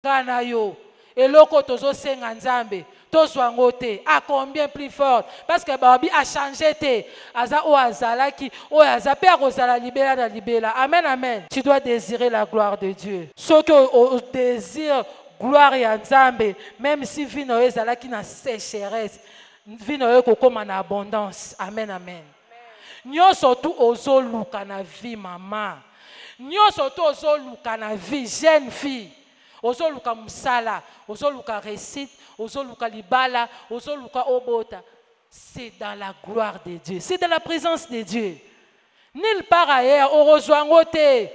Kana yo. Eloko tozo senga nzambe. Tozwa ngote. A combien plus fort? Parce que babi a changé te. Aza o azalaki. O azape a kozala libela na libela. Amen, amen. Tu dois désirer la gloire de Dieu. Ce que o désire gloire ya nzambe. Même si vino ezalaki na sécheresse. Vino yo kokoma na abondance. Amen, amen. Nyonso tu ozoluka na vie mama. Nyonso tu ozoluka na vie jeune fille. Ozoluka musala, ozoluka récite, ozoluka libala, ozoluka obota. C'est dans la gloire de Dieu. C'est dans la présence de Dieu. Nulle part ailleurs, on rejoint côté.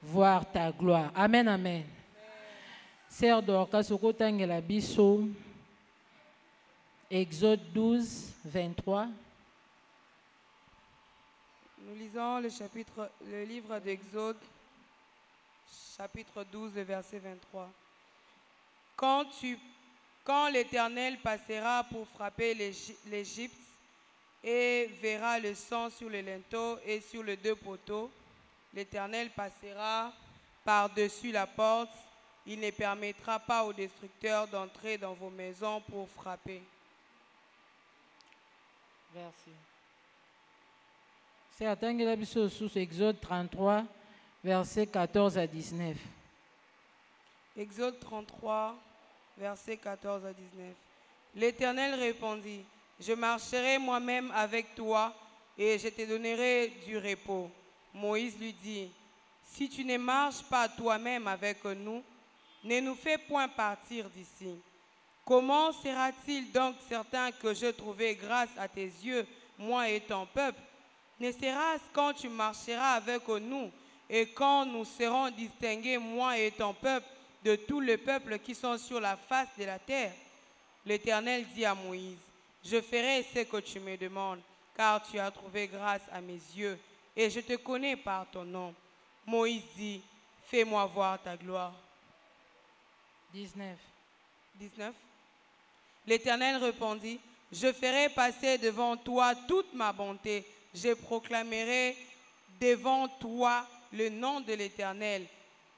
Voir ta gloire. Amen, amen. Sœur Dorcas, Sokotangela Bisso, Exode 12, 23. Nous lisons le livre d'Exode, chapitre 12, le verset 23. Quand l'Éternel passera pour frapper l'Égypte et verra le sang sur le linteau et sur les deux poteaux, l'Éternel passera par-dessus la porte. Il ne permettra pas aux destructeurs d'entrer dans vos maisons pour frapper. Merci. C'est Atangela Bisso sous Exode 33, versets 14 à 19. Exode 33, versets 14 à 19. L'Éternel répondit, je marcherai moi-même avec toi et je te donnerai du repos. Moïse lui dit, si tu ne marches pas toi-même avec nous, ne nous fais point partir d'ici. Comment sera-t-il donc certain que je trouverai grâce à tes yeux, moi et ton peuple? Ne sera-ce quand tu marcheras avec nous et quand nous serons distingués, moi et ton peuple, de tous les peuples qui sont sur la face de la terre? L'Éternel dit à Moïse, je ferai ce que tu me demandes, car tu as trouvé grâce à mes yeux et je te connais par ton nom. Moïse dit, fais-moi voir ta gloire. 19. L'Éternel répondit, je ferai passer devant toi toute ma bonté. Je proclamerai devant toi le nom de l'Éternel.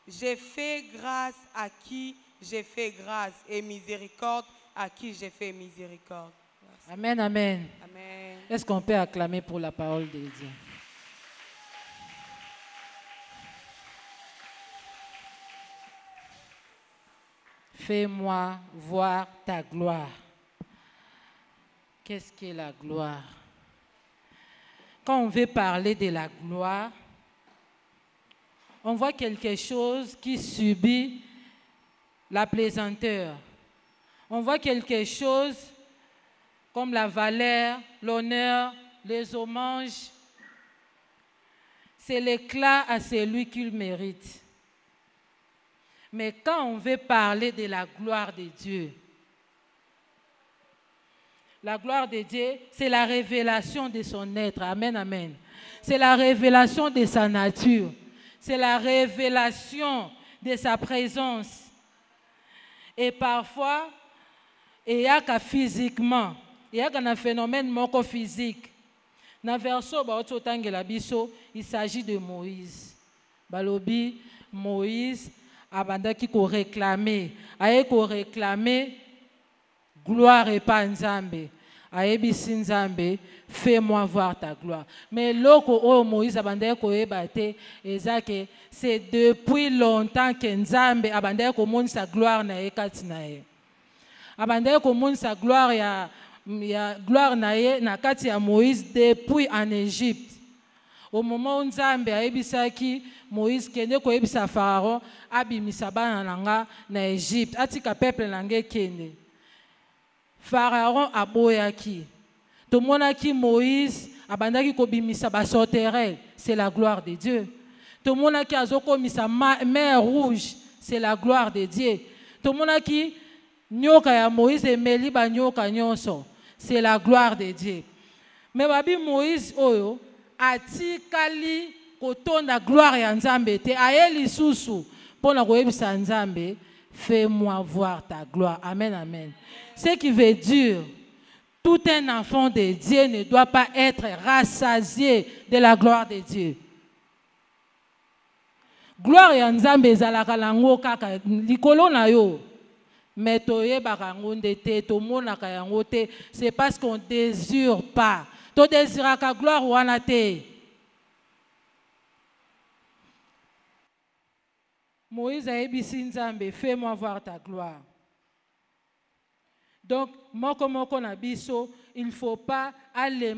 J'ai fait grâce à qui j'ai fait grâce et miséricorde à qui j'ai fait miséricorde. Merci. Amen, amen. Amen. Est-ce qu'on peut acclamer pour la parole de Dieu? Fais-moi voir ta gloire. Qu'est-ce qu'est la gloire? Quand on veut parler de la gloire, on voit quelque chose qui subit la plaisanteur. On voit quelque chose comme la valeur, l'honneur, les hommages. C'est l'éclat à celui qu'il mérite. Mais quand on veut parler de la gloire de Dieu, la gloire de Dieu, c'est la révélation de son être. Amen, amen. C'est la révélation de sa nature. C'est la révélation de sa présence. Et parfois, il y a qu'à physiquement, il y a qu'un phénomène moko physique. Dans le verset, il s'agit de Moïse. Balobi, Moïse, abandaki ko réclamer, aye ko réclamer gloire et pas nzambe. Aye bisi nzambe, fais-moi voir ta gloire. Mais loko o Moïse abandaki ko ebate, ezake c'est depuis longtemps que nzambe abandaki ko moni sa gloire na ekati na ye. Abandaki ko moni sa gloire ya gloire na ye na kati ya Moïse depuis en Égypte. Au moment où nzambe ayebisaki Moïse kende ko yebisa Pharaon abimisa bana nanga na Égypte atika peuple nange kende. Pharaon aboyaki. Tomonaki Moïse abandaki ko bimisa ba sauterelle, c'est la gloire de Dieu. Tomonaki azoko misa mer rouge, c'est la gloire de Dieu. Tomonaki nyoka ya Moïse emeli ba nyoka nyonso, c'est la gloire de Dieu. Mais babi Moïse oyo atikali kotonda gloire ya nzambe te ayeli susu pona koyebisa nzambe fais-moi voir ta gloire. Amen, amen. Ce qui veut dire, tout un enfant de Dieu ne doit pas être rassasié de la gloire de Dieu. Gloire ya Nzambe ezalaka lango kaka likolo na yo. Mais toyebaka yango nde te, tomonaka yango te, c'est parce qu'on ne désire pas. To désiraka gloire wana te. Moïse a ebisi Nzambe, fais-moi voir ta gloire. Donc, moko na biso, il ne faut pas aller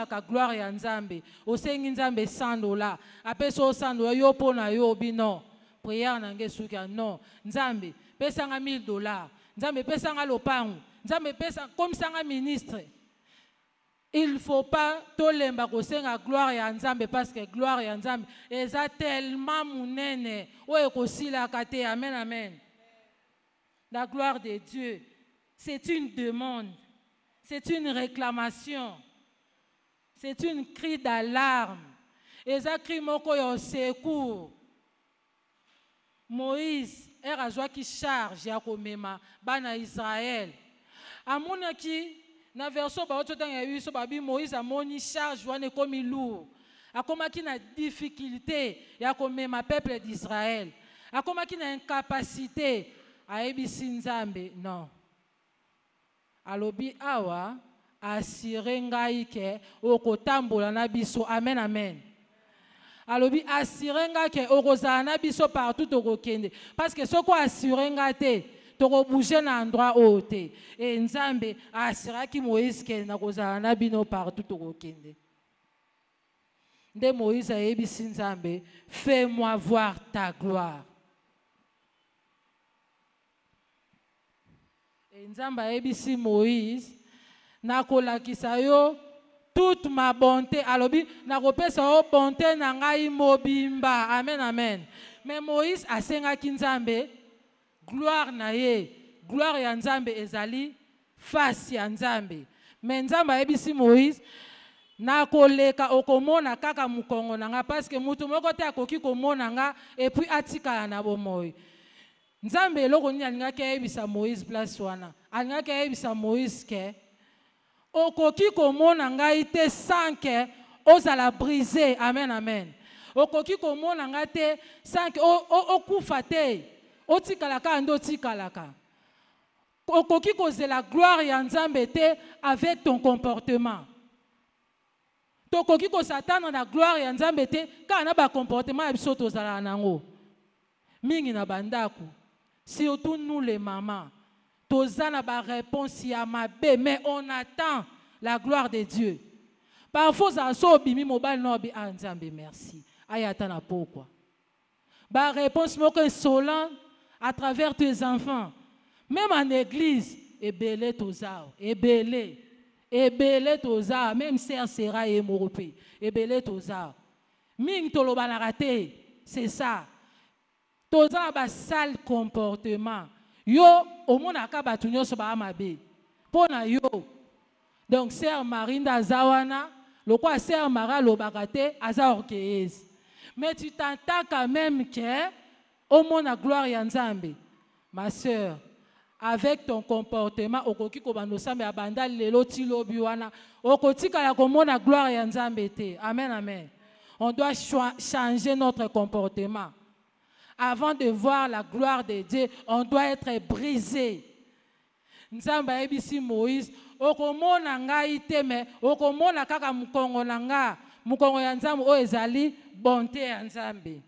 ka gloire ya Nzambe. Osengi Nzambe $100. Après so $100, yo pona yo bino. Prière nange suka non. Nzambe, pesanga $1000. Nzambe pesanga lopangu. Nzambe pesa comme sanga ministre. Il ne faut pas tolemba kosenga gloire ya Nzambe parce que gloire ya Nzambe est tellement munene. Oye kosila kate. Amen, amen. La gloire de Dieu, c'est une demande, c'est une réclamation, c'est une cri d'alarme. Et ça crie moko yo secours. Moïse est rajoué qui charge ya komema bana Israël. Amona ki na verso ba oto tanga yuso babi Moïse amoni charge wane komi lourd. Akoma ki na difficulté ya komema peuple d'Israël. Akoma ki na incapacité a ebisi Nzambe non. Alobi awa asire ngai ke okotambola na biso. Amen, amen. Alobi asire ngai ke okozala na biso partout okokende. Parce que soko asire ngai te, toko bouger na endroit ote. Et Nzambe asiraki Moïse ke na kozala na bino partout okokende. Nde Moïse a ebisi Nzambe, fais-moi voir ta gloire. Nzamba ebisi Moïse nakolakisa yo toute ma bonté. Alobi nakopesa yo bonté na ngai mobimba. Amen, amen. Mais Moïse asengaki Nzambe gloire na ye. Gloire ya Nzambe ezali face ya Nzambe. Mais Nzamba ebisi Moïse nakoleka okomona kaka mukongo nanga parce que mutu moko te akoki komona nga et puis atikala na bomoi. Nzambe eloko nini alingaki ayebisa Moïse place wana. Alingaki ayebisa Moïse ke okoki komona ngai te sans ke ozala brisé. Amen, amen. Okoki komona ngai te sans ke okufa te. Otikalaka ando tikalaka. Okoki kozela gloire ya Nzambe te avec ton comportement. Tokoki kosatana na gloire ya Nzambe te kana ba comportement ya biso tozala nango. Mingi na bandaku. Surtout nous les mamans, tozana ba réponse ya mabe, mais on attend la gloire de Dieu. Parfois ça so bimi mobile no bi Nzambe merci. Ayata na pourquoi. Ba réponse moko insolente à travers tes enfants. Même en église, ebele tozao, ebele tozao, même sœur sera émoropé, ebele tozao. Ming toloba na raté, c'est ça. Toza ba sale comportement. Yo omona ka batu nyonso ba mabe. Pona yo. Donc sœur Marinda Zawana, le quoi sœur Mara lobakate aza orgueilleuse. Mais tu t'entends quand même que omona gloire ya Nzambe. Ma sœur, avec ton comportement okoki ko bando sambe abanda lelo ti lobi wana, okotika ya komona gloire ya Nzambe te. Amen, amen. On doit changer notre comportement. Avant de voir la gloire de Dieu, on doit être brisé. Nzamba ebisi Moïse, okomona ngai te me, okomona kaka mukongo nanga, mukongo ya Nzambe o ezali bonté ya Nzambe.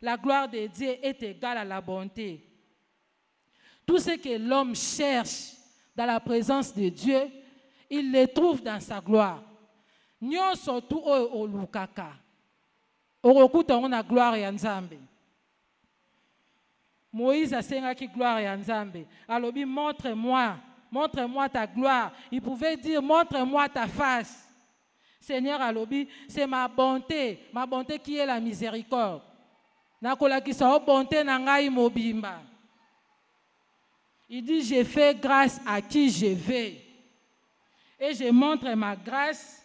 La gloire de Dieu est égale à la bonté. Tout ce que l'homme cherche dans la présence de Dieu, il le trouve dans sa gloire. Nyonso tu o lukaka. Orokuta na gloire ya Nzambe. Moïse a sengaki gloire ya Nzambe. Alobi montre-moi ta gloire. Il pouvait dire montre-moi ta face. Seigneur alobi, c'est ma bonté qui est la miséricorde. Nakolakisa o bonté na ngai mobimba. Il dit je fais grâce à qui je veux. Et je montre ma grâce,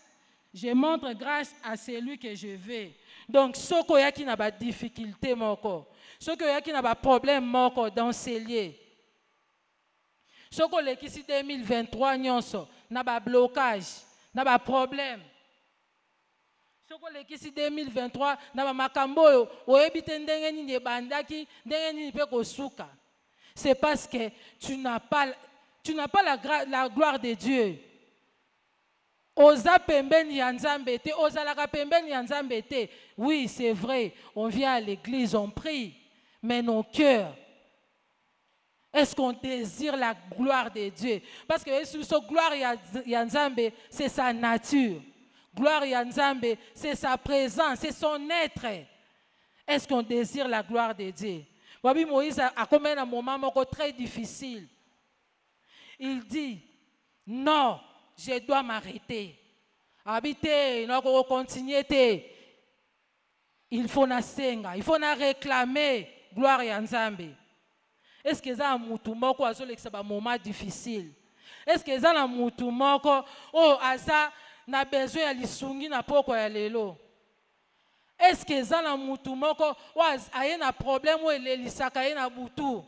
je montre grâce à celui que je veux. Donc soko yaki na ba difficulté moko. Ceux qui ont un problème moko dans ces lieux. Soko lekisi 2023 nyonso na ba blocage, na ba problème. Soko lekisi 2023 na ba makambo oyo oyebite ndenge nini ebandaki, ndenge nini pe kosuka. C'est parce que tu n'as pas la gloire de Dieu. Oza pembeni ya Nzambe te, ozalaka pembeni ya Nzambe te. Oui, c'est vrai, on vient à l'église, on prie, mais nos cœurs, est-ce qu'on désire la gloire de Dieu? Parce que cette gloire ya Nzambe, c'est sa nature. Gloire ya Nzambe, c'est sa présence, c'est son être. Est-ce qu'on désire la gloire de Dieu? Wabi Moïse a commis un moment très difficile. Il dit, non, je dois m'arrêter. Habiter, il faut continuer. Il faut na senga, il faut na réclamer gloire ya Nzambe. Est-ce que ça a mutu moko un moment difficile? Est-ce que ça a mutu moko oh asa na besoin ya lisungi na poko ya lelo? Est-ce que ça a mutu moko ou aye na problème ou elelisaka ye na butu?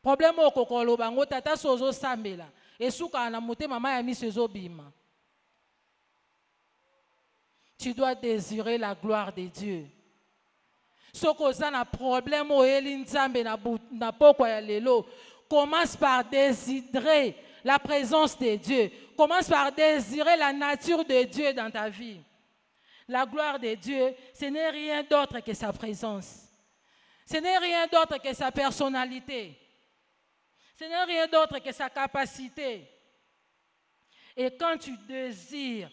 Problème au kokolo bango tata sozo sambela esuka na mote mama ya misezo bima. Tu dois désirer la gloire de Dieu. Soko za na problème o eli nzambe na poko ya lelo, commence par désirer la présence de Dieu. Commence par désirer la nature de Dieu dans ta vie. La gloire de Dieu, ce n'est rien d'autre que sa présence. Ce n'est rien d'autre que sa personnalité. Ce n'est rien d'autre que sa capacité. Et quand tu désires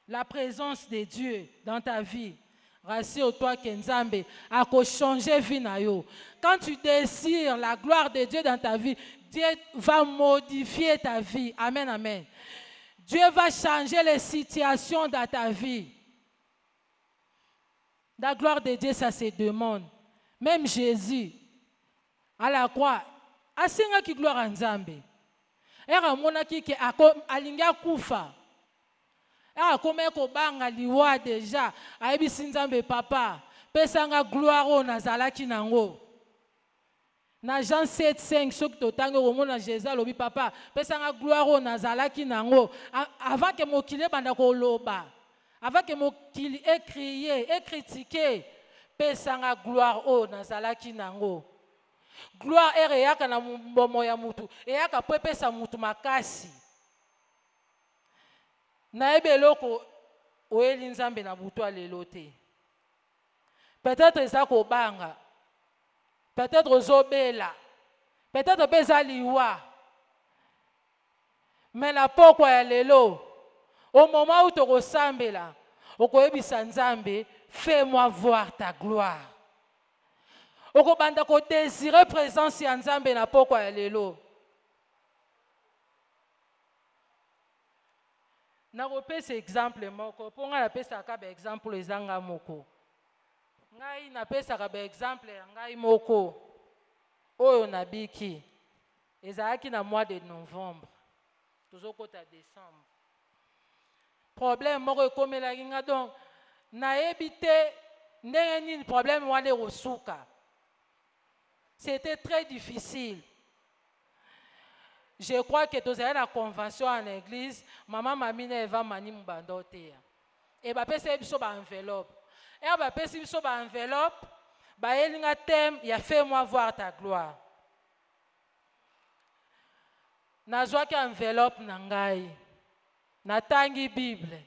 la présence de Dieu dans ta vie, rassure-toi que Nzambe a changé vie na yo. Quand tu désires la gloire de Dieu dans ta vie, Dieu va modifier ta vie. Amen, amen. Dieu va changer les situations dans ta vie. La gloire de Dieu, ça se demande. Même Jésus, à la croix, a singa ki gloire à Nzambe. Era mona ki ke alinga kufa. Era kome ko banga liwa déjà. Aibi Nzambe papa. Pesanga gloire o nazalaki nango. Na Jean 7:5 soki totango komona Jésus alobi papa. Pesanga gloire o nazalaki nango. Avant que mokile banda ko loba. Avant que mokili ait crié, ait critiqué. Pesanga gloire o nazalaki nango. Gloire ereyaka na mbomo ya mutu eyaka po epesa mutu makasi na ebeloko oyeli Nzambe na butu alelo te. Peut-être eza kobanga, peut-être ozobela, peut-être pesa liwa, mais na pokwa ya lelo au moment où tokosambela okoyebisa Nzambe, fais-moi voir ta gloire. Okobanda ko désirer présence ya Nzambe na pokwa ya lelo. Na kopesa exemple moko, po nga napesa ka ba exemple ezanga moko. Ngai napesa ka ba exemple ya ngai moko. Oyo nabiki. Ezalaki na mois de novembre. Tozokota décembre. Problème moko ekomelaki nga donc nayebi te ndenge nini problème wana ekosuka. C'était très difficile. Je crois que tous la convention en église, maman mamine eva mani mbandotea. Et ba pesa biso ba enveloppe. Et ba pesa biso ba enveloppe, ba elinga thème ya fais-moi voir ta gloire. Nazwa ki enveloppe na ngai. Natangi Bible.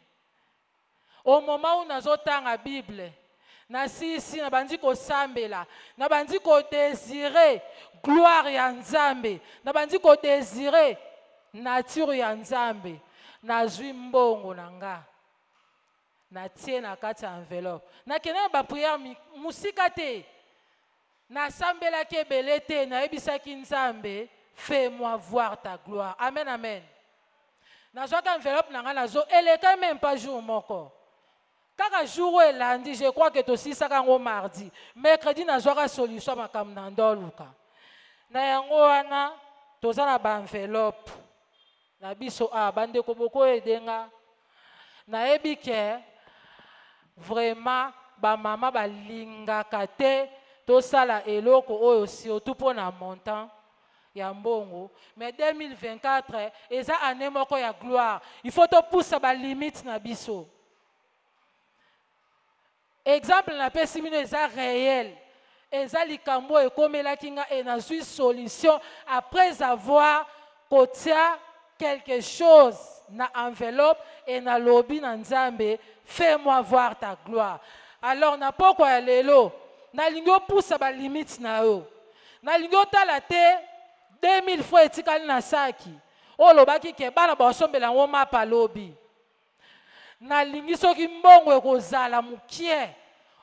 Au moment où nazotanga Bible, na sisi na bandi ko sambela, na bandi ko désirer gloire ya Nzambe, na bandi ko désirer nature ya Nzambe, na zwi mbongo na nga, na tie na kati ya enveloppe, na kena ba prière musika te, na sambela ke belete, na ebisaki Nzambe, fais-moi voir ta gloire. Amen, amen. Na zwa enveloppe na nga na zo, eleka même pas jour moko. Kaka jour et lundi, je crois que aussi ça quand mardi. Mercredi na zoka solution makam na ndoluka. Na yango wana tozana ba enveloppe. Na biso bande ko boko edenga. Na ebike vraiment ba mama ba linga kate to sala eloko oyo surtout pour na montant ya mbongo. Mais 2024, eza année moko ya gloire. Il faut te pousser ba limite na biso. Exemple na pesi mino eza réel. Eza likambo ekomelaki nga et na suis solution après avoir kotia quelque chose na enveloppe et na lobby na Nzambe, fais-moi voir ta gloire. Alors na poko ya lelo, na lingo poussa ba limite na yo. Na lingo tala te 2000 fois etikali na saki. O lobaki ke bana ba sombela ngo mapa lobby. Na lingi soki mbongo ekozala mukie.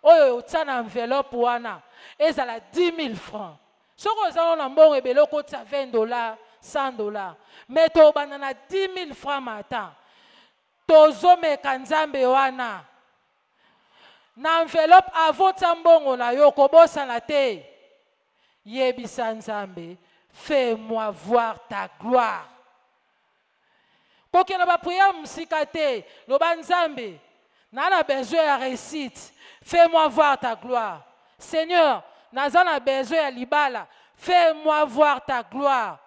Oyo otia na enveloppe wana ezala 10 000 francs. Soko ozala na mbongo ebele okotia $20, $100. Mais to banana 10 000 francs matin. Tozomeka Nzambe wana. Na enveloppe avota mbongo na yo kobosana te. Yebisa Nzambe, fais-moi voir ta gloire. Kokena ba prière musika te, loba Nzambe, nana besoin ya réussite. Fais-moi voir ta gloire. Seigneur, nazana besoin ya libala. Fais-moi voir ta gloire.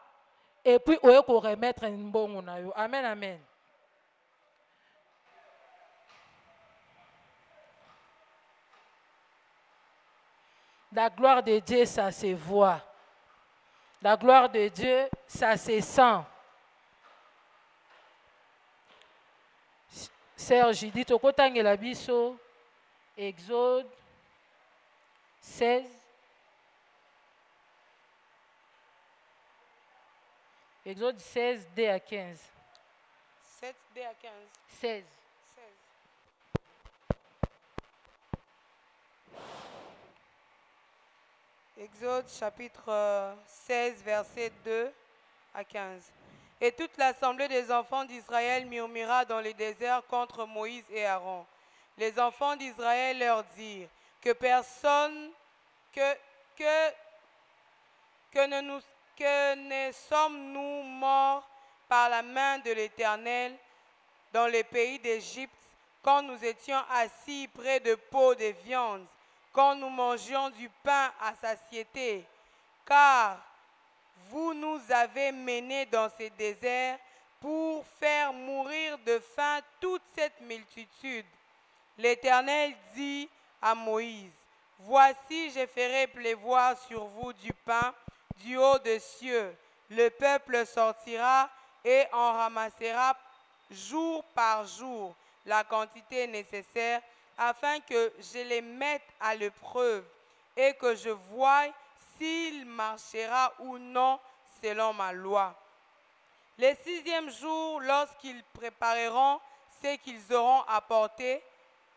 Et puis, on va remettre un bon. Amen, amen. La gloire de Dieu, ça se voit. La gloire de Dieu, ça se sent. Serge, dit au côté de la biso, Exode 16. Exode 16, D à 15. 7, D à 15. 16. 16. Exode chapitre 16, verset 2 à 15. Et toute l'assemblée des enfants d'Israël murmura dans le désert contre Moïse et Aaron. Les enfants d'Israël leur dirent que personne, que ne sommes-nous morts par la main de l'Éternel dans le pays d'Égypte, quand nous étions assis près de pots de viande, quand nous mangions du pain à satiété, car vous nous avez menés dans ce désert pour faire mourir de faim toute cette multitude. L'Éternel dit à Moïse, « Voici, je ferai pleuvoir sur vous du pain du haut des cieux. Le peuple sortira et en ramassera jour par jour la quantité nécessaire afin que je les mette à l'épreuve et que je voie s'il marchera ou non selon ma loi. Le 6e jour, lorsqu'ils prépareront ce qu'ils auront apporté,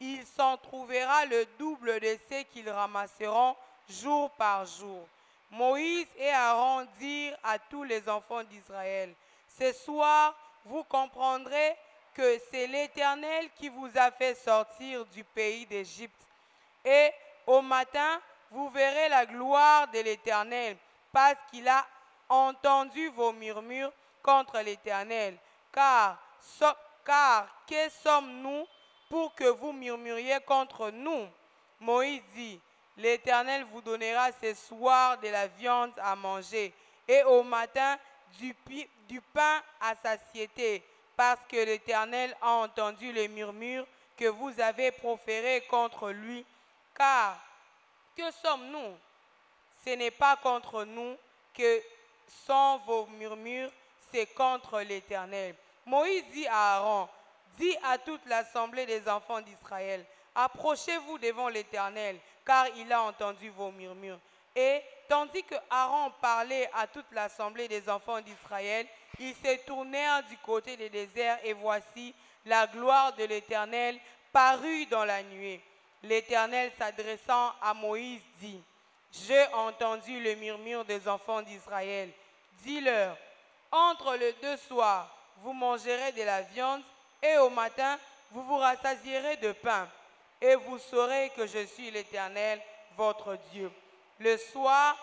il s'en trouvera le double de ce qu'ils ramasseront jour par jour. » Moïse et Aaron dirent à tous les enfants d'Israël, « Ce soir, vous comprendrez que c'est l'Éternel qui vous a fait sortir du pays d'Égypte. Et au matin, vous verrez la gloire de l'Éternel, parce qu'il a entendu vos murmures contre l'Éternel. Car que sommes-nous pour que vous murmuriez contre nous? » Moïse dit, « L'Éternel vous donnera ce soir de la viande à manger, et au matin du pain à satiété, parce que l'Éternel a entendu les murmures que vous avez proférés contre lui. Car que sommes-nous? Ce n'est pas contre nous que sont vos murmures, c'est contre l'Éternel. » Moïse dit à Aaron, « Dis à toute l'assemblée des enfants d'Israël, approchez-vous devant l'Éternel, car il a entendu vos murmures. » Et tandis que Aaron parlait à toute l'assemblée des enfants d'Israël, ils se tournèrent du côté du désert, et voici, la gloire de l'Éternel parut dans la nuée. L'Éternel, s'adressant à Moïse, dit, « J'ai entendu le murmure des enfants d'Israël. Dis-leur, entre les deux soirs, vous mangerez de la viande, et au matin, vous vous rassasierez de pain, et vous saurez que je suis l'Éternel, votre Dieu. » Le soir,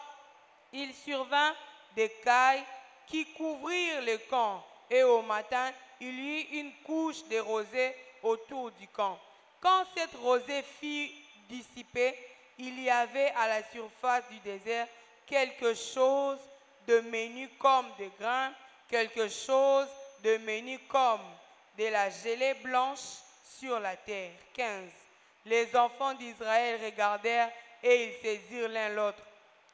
il survint des cailles qui couvrirent le camp, et au matin, il y eut une couche de rosée autour du camp. Quand cette rosée fut dissipée, il y avait à la surface du désert quelque chose de menu comme de grains, quelque chose de menu comme de la gelée blanche sur la terre. 15. Les enfants d'Israël regardèrent et ils saisirent l'un l'autre.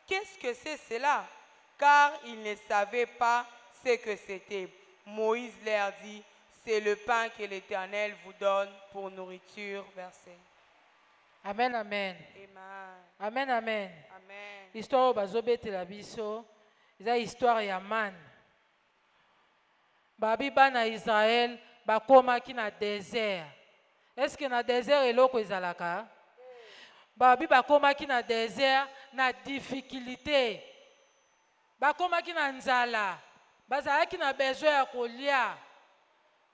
Qu'est-ce que c'est cela? Car ils ne savaient pas ce que c'était. Moïse leur dit, c'est le pain que l'Éternel vous donne pour nourriture. Verset. Amen, amen. Amen. Amen, amen. Amen. Histoire bazobete la biso, c'est histoire ya man. Babi bana Israël bakomaki na désert. Est-ce que na désert eloko ezalaka? Babi bakomaki na désert na difficulté. Bakomaki na nzala. Bazalaki na besoin ya kolia.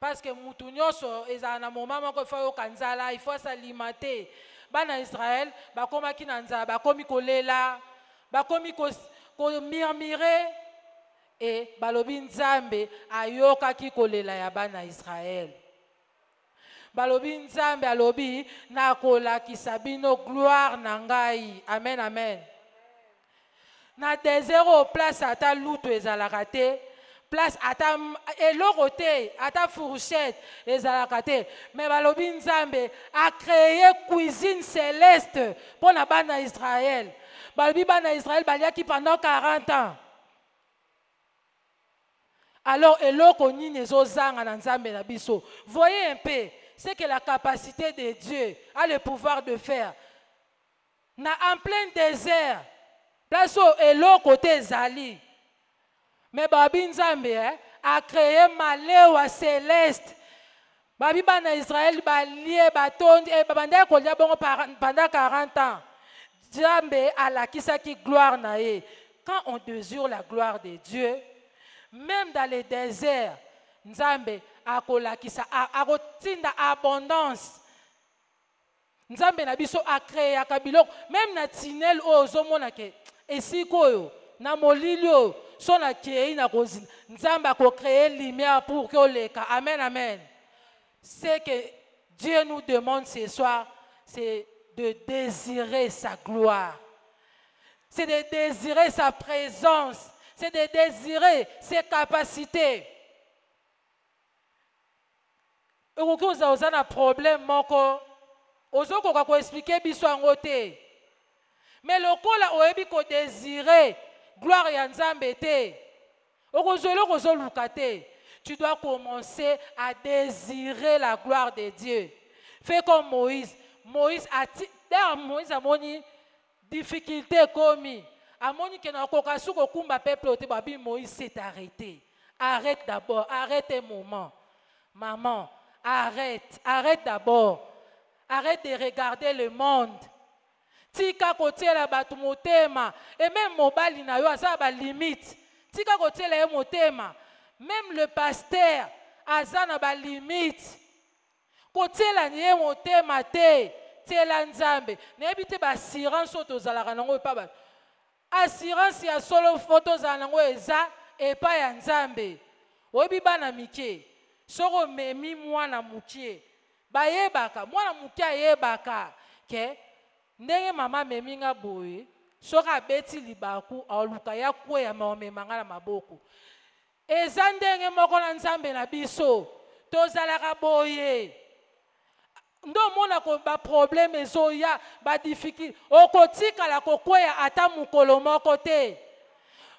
Parce que mutu nyonso ezala na moment moko ifo yoka nzala, il faut s'alimenter. Bana Israël bakomaki na nzala, bakomi kolela, bakomi ko murmurer et balobi nzambe ayokaki kolela ya bana Israël. Balobi nzambe alobi na kolakisa bino gloire na ngai. Amen, amen. Na désert place ata lutu ezalaka te, place ata eloko te, ata fourchette ezalaka te, mais balobi nzambe a créé cuisine céleste pour na bana Israël. Balobi bana Israël baliaki pendant 40 ans. Alors eloko nini ezozanga na nzambe na biso. Voyez un peu ce que la capacité de Dieu a le pouvoir de faire. Na en plein désert, place où eloko te zali. Mais babi nzambe a créé malewa céleste. Babi bana Israël balie batondi et babanda kolia bongo pendant 40 ans. Nzambe a la kisaki gloire na ye. Quand on désire la gloire de Dieu, même dans les déserts, Nzambe a kolakisa a rotinda abondance. Nzambe na biso a créé akabiloko même na tinel ozomona ke esikoyo na molilio so na kei na kozina Nzambe a créé lumière pour que oleka. Amen, amen. Ce que Dieu nous demande ce soir, c'est de désirer sa gloire. C'est de désirer sa présence. C'est de désirer ses capacités. Et quand vous avez un problème, vous avez expliquer biso yango te. Mais le ko la oyebi ko désirer gloire ya Nzambe te. Tu dois commencer à désirer la gloire de Dieu. Fais comme Moïse. Moïse a moni difficulté commis. Amoni ke na kokasu ko kumba peuple ote babi Moïse s'est arrêté. Arrête d'abord, arrête un moment. Maman, arrête d'abord. Arrête de regarder le monde. Tika kotiela batu motema et même mobali na yo asa ba limite. Tika kotiela ye motema. Même le pasteur asa na ba limite. Kotiela ye motema te, tiela Nzambe. Nebite ba assurance otozalaka nango pa ba. Assurance ya solo photo za nango eza epa ya Nzambe. Oyebi bana mike soko memi mwana mukie bayebaka mwana mukie ayebaka ke ndenge mama memi nga boye soka abeti libaku aluka ya kweya maomemanga na maboko eza ndenge moko na Nzambe na biso tozalaka boye. Ndo mona ko ba problème ezoya ba difficulté okotika la kokweya ata mukolo moko te.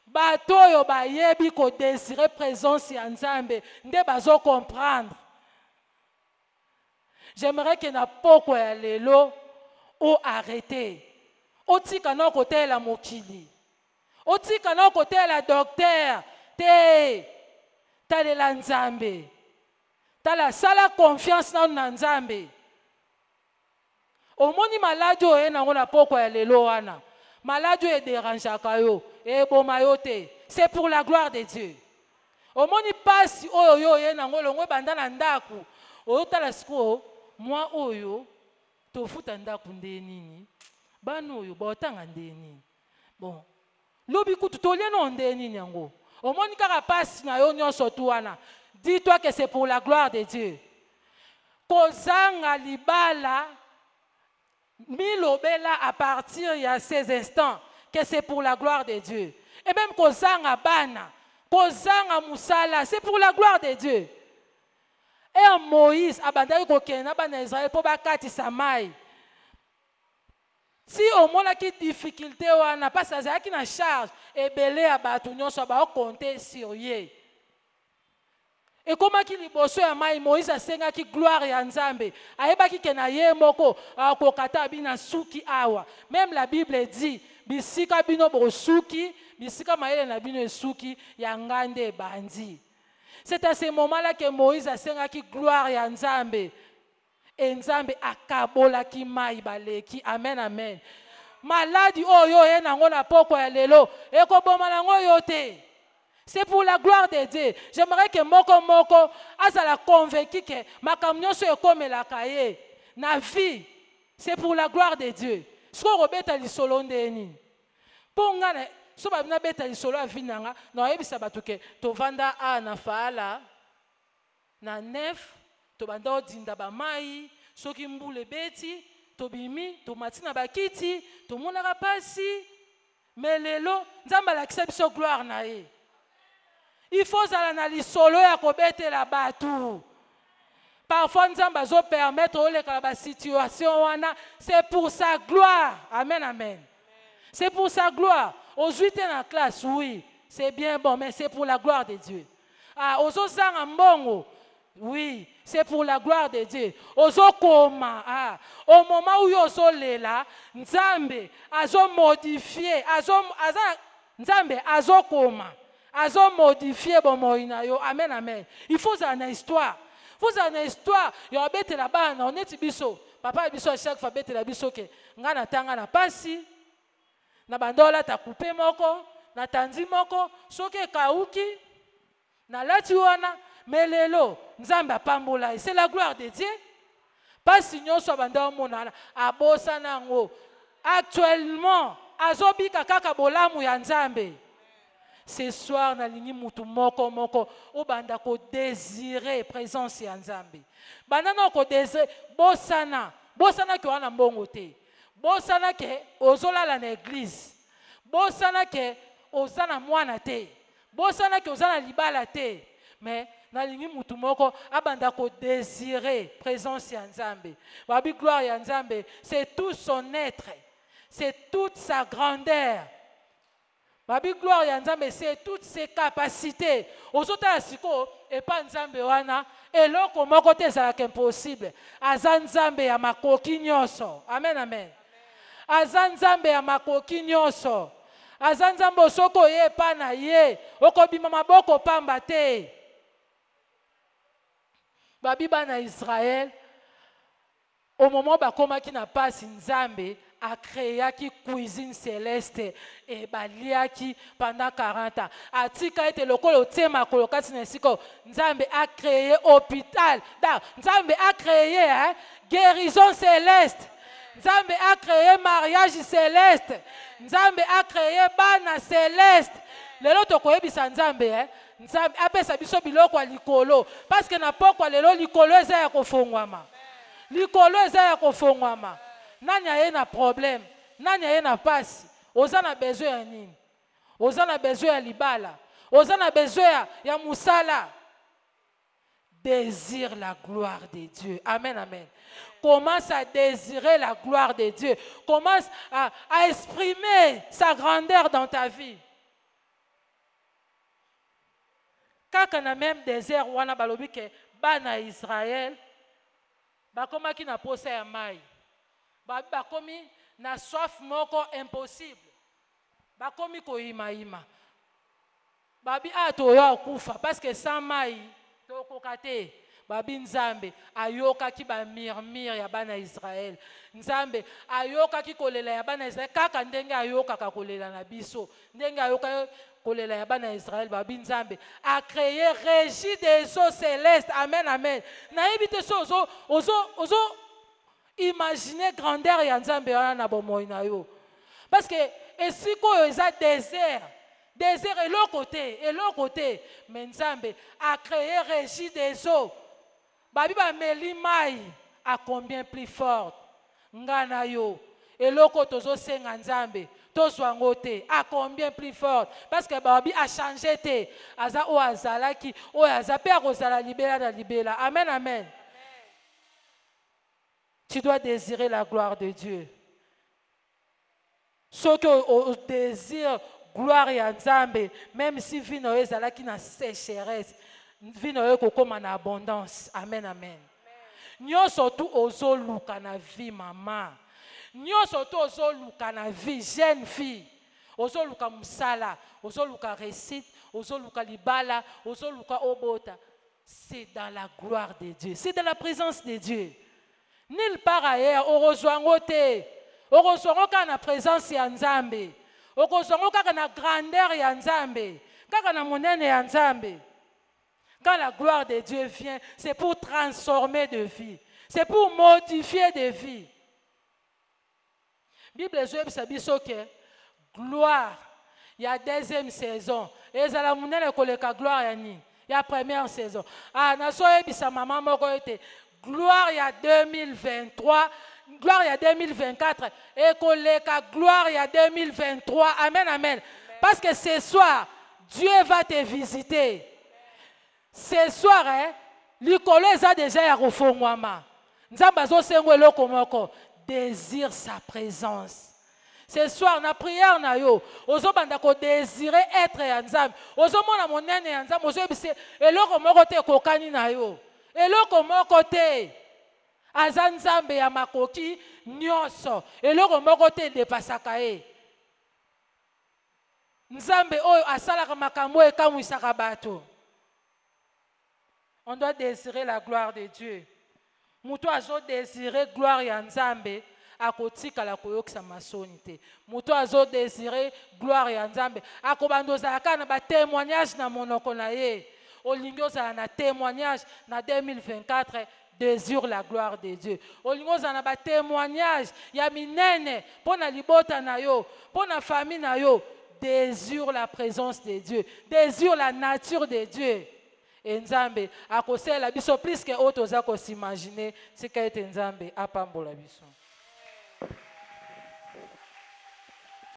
Bato yo ba yebi ko désirer présence ya Nzambe nde bazo comprendre. J'aimerais que na poko ya lelo o arrêter. Otika na côté la mokili. Otika na côté la docteur te talela Nzambe. Tala sala confiance na Nzambe. Omoni maladi oye nango na poko ya lelo wana. Maladi oye dérangeaka yo. E boma yo te. C'est pour la gloire de Dieu. Omoni pasi oyo oye nango longo banda na ndaku. Oyo tala siko mwa oyo tofuta ndaku nde nini. Bano oyo baotanga nde nini. Bon. Lobi kutu tolie no nde nini yango. Omoni kaka pasi na yo nyonso tu wana. Dis-toi que c'est pour la gloire de Dieu. Kozanga libala milobela à partir de ces instants que c'est pour la gloire de Dieu. et même kozanga bana, kozanga musala, c'est pour la gloire de Dieu. Et Moïse abandaki kokena bana Israël pour bakati samai. Si au moins qui difficulté wana pas ça qui na charge et belé abatu nyonso ba compter sur ye. Et comment qu'il liboso ya mai Moïse asenga ki gloire ya Nzambe. Ayeba ki kena ye moko akokata bina suki awa. Même la Bible dit bisika bino bosuki, bisika maele na bino suki ya ngande bandi. C'est à ce moment-là que Moïse asenga ki gloire ya Nzambe. Et Nzambe akabola ki mai baleki. Amen, amen. Maladi oyo ye nango na poko ya lelo. Eko boma nango yote. C'est pour la gloire de Dieu. J'aimerais que moko azala convaincu que ma camion se comme la cahier. Na vie, c'est pour la gloire de Dieu. Ce qu'on rebête à l'isolo ndeni. Pour ngane, so ba bina beta l'isolo a vinanga, no yebisa batuke to vanda a na faala na nef, to banda odinda ba mai, soki mbule beti, to bimi, to matina bakiti, to mona rapasi, melelo, nzamba la kisa biso gloire na ye. Il faut aller solo ya kobete la batu. Parfois, nous allons permettre la situation. C'est pour sa gloire. Amen, amen. C'est pour sa gloire. Aux 8 dans la classe, oui, c'est bien bon, mais c'est pour la gloire de Dieu. Ah, aux autres mbongo, oui, c'est pour la gloire de Dieu. Aux autres koma, ah, au moment où ils sont là, Nzambe azo modifié, Nzambe azo koma. Azo modifié bon moïna yo. Amen, amen. Il faut une histoire. Il faut une histoire. Yo bête là-bas, on est biso. Papa biso chaque fois bête la biso ke ngana tanga na pasi. Na bandola ta coupé moko, na tandi moko, soke kauki. Na lati wana melelo, Nzamba pambola. C'est la gloire de Dieu. Pas signon so banda monana abosa nango. Actuellement, azobi kaka bolamu ya Nzambe. Ce soir, na lingi mutu moko obanda ko désirer présence ya Nzambe. Banana ko désirer bosana ke wana mbongo te. Bosana ke ozola la église. Bosana ke ozana mwana te. Bosana ke ozana libala te. Mais na lingi mutu moko abanda ko désirer présence ya Nzambe. Babi gloire ya Nzambe, c'est tout son être. C'est toute sa grandeur. Babi gloire ya Nzambe, c'est toutes ses capacités. Ozota asiko et pas Nzambe wana eloko moko te ezalaka impossible. Aza Nzambe ya makoki nyonso. Amen, amen. Aza Nzambe ya makoki nyonso. Aza Nzambe osoko ye pa na ye okobima maboko pamba te. Babi bana Israël au moment bakomaki na pasi Nzambe a créé qui cuisine céleste et baliaki pendant 40 ans. Atika était le colo tema kolokati nesiko. Nzambe a créé hôpital. Nzambe a créé guérison céleste. Nzambe a créé mariage céleste. Nzambe a créé bana céleste. Lelo tokoyebisa Nzambe Nzambe apesa biso biloko ya likolo parce que na pokwa lelo likolo eza ya kofongwama. Likolo eza ya kofongwama. Nani a un problème, nani a un passe, ozana besoin ya nini, ozana besoin ya libala, ozana besoin ya musala. Désire la gloire de Dieu. Amen, amen. Commence à désirer la gloire de Dieu. Commence à exprimer sa grandeur dans ta vie. Kaka na même désert wana balobi ke bana Israël bakomaki na posa ya mai. Bakomi na soif moko impossible. Bakomi ko ima. Babi atoyo akufa parce que sans mai to kokate. Babi Nzambe ayoka ki ba murmure ya bana Israël. Nzambe ayoka ki kolela ya bana Israël kaka ndenge ayoka ka kolela na biso. Ndenge ayoka kolela ya bana Israël babi Nzambe a créé régie des eaux célestes. Amen, amen. Na ebite so ozo imaginez grandeur ya Nzambe wana na bomoi na yo. Parce que esiko yo eza désert et l'autre côté mais Nzambe a créé régie des eaux. Babi ba meli mai a combien plus forte ngana yo Et l'oko tozo senga nzambe. Tozwangote. À combien plus fort? Parce que Babi a changé te. Aza o azala ki. O azape a kozala libela da libela. Amen, amen. Tu dois désirer la gloire de Dieu. Ceux qui désirent gloire et Nzambe, même si vie noye zala qui na sécheresse, vie noye comme en abondance. Amen, amen. Nyo surtout ozo luka na vie maman. Nyo surtout ozo luka na vie jeune fille. Ozo luka musala, ozo luka récite, ozo luka libala, ozo luka obota. C'est dans la gloire de Dieu. C'est dans la présence de Dieu. Nulle part ailleurs, on rejoint côté. On rejoint quand la présence ya Nzambe. On rejoint quand la grandeur ya Nzambe. Quand la monnaie ya Nzambe. Quand la gloire de Dieu vient, c'est pour transformer de vie. C'est pour modifier de vie. Bible Joël sabiso que gloire, il y a deuxième saison. Et ça la monnaie koleka gloire ya ni. Il y a première saison. Ah, na so ebisa maman moko ete gloire il y a 2023. Gloire il y a 2024 et koleka gloire il y a 2023. Amen, amen. Parce que ce soir, Dieu va te visiter. Ce soir, l'ikolo a déjà ya kofongwama. Nzamba zo sengo eloko moko. Désire sa présence. Ce soir, na prière na yo, ozo banda ko désirer être ya Nzambe. Ozo mona monene ya Nzambe, ozo ebise eloko moko te kokani na yo. Eloko moko te. Aza Nzambe ya makoki nyonso. Eloko moko te depasaka ye. Nzambe oyo asalaka makambo ekamwisaka bato. On doit désirer la gloire de Dieu. Muto azo désirer gloire ya Nzambe akotika la koyokisa masoni te. Muto azo désirer gloire ya Nzambe akobandoza kana ba témoignage na monoko na ye. Olingi ozala na témoignage na 2024. Désire la gloire de Dieu. Olingo zana ba témoignage ya minene pona libota na yo, pona famille na yo. Désire la présence de Dieu. Désire la nature de Dieu. Et Nzambe akosela biso plus que autres za ko s'imaginer, c'est que Nzambe apambola biso.